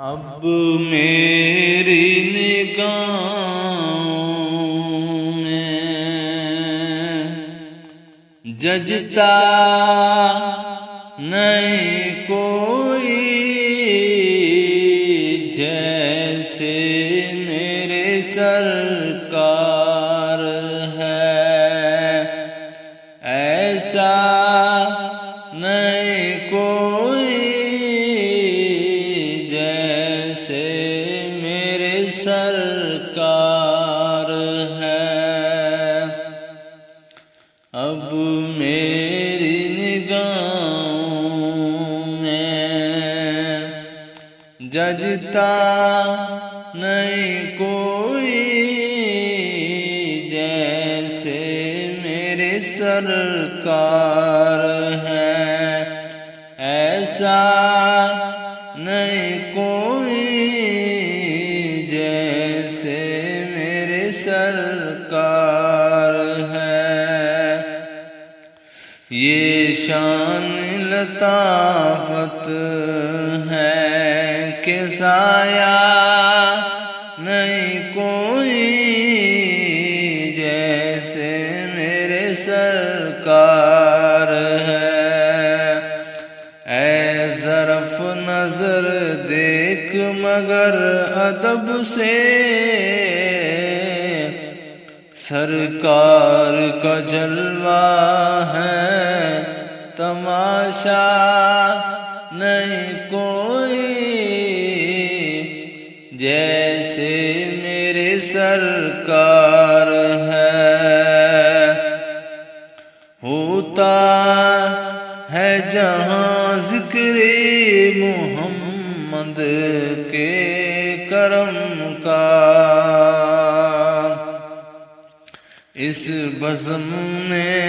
اب میری نگاہوں میں ججتا نہیں کوئی، جیسے میرے سرکار ہے، ایسا نہیں کوئی جیسے میرے سرکار ہے۔ اب میری نگاہوں میں ججتا نہیں کوئی، جیسے میرے سرکار ہے، ایسا نہیں کوئی جیسے میرے سرکار ہے۔ یہ شان لطافت ہے کہ سایہ نہیں کوئی جیسے میرے سرکار ہے۔ اے ظرف نظر دیکھ مگر ادب سے، سرکار کا جلوہ ہے تماشا نہیں کوئی جیسے میرے سرکار ہے۔ ہوتا ہے جہاں ذکر محمد کے کرم کا، اس بزم میں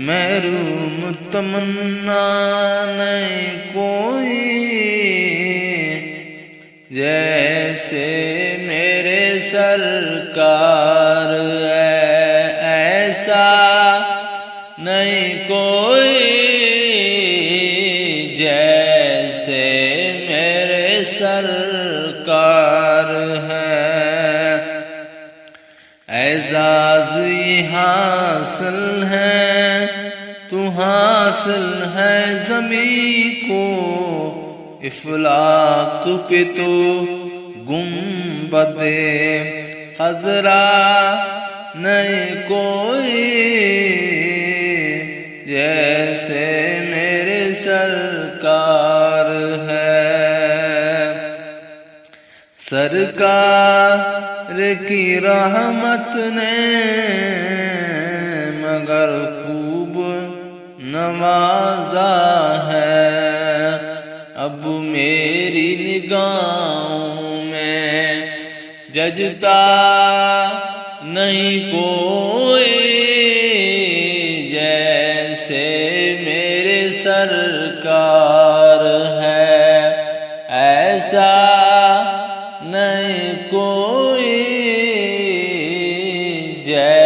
محروم تمنا نہیں کوئی جیسے میرے سرکار ہے، ایسا نہیں کوئی جیسے میرے سرکار ہے۔ اعزاز یہ حاصل ہے تو حاصل ہے زمین کو، افلاک پہ تو گنبد خضرا نہیں کوئی جیسے میرے سرکار ہے۔ سرکار کی رحمت نے مگر خوب نوازا ہے۔ اب میری نگاہوں میں ججتا نہیں کوئی جیسے میرے سرکار ہے، ایسا نہیں کوئی جیسے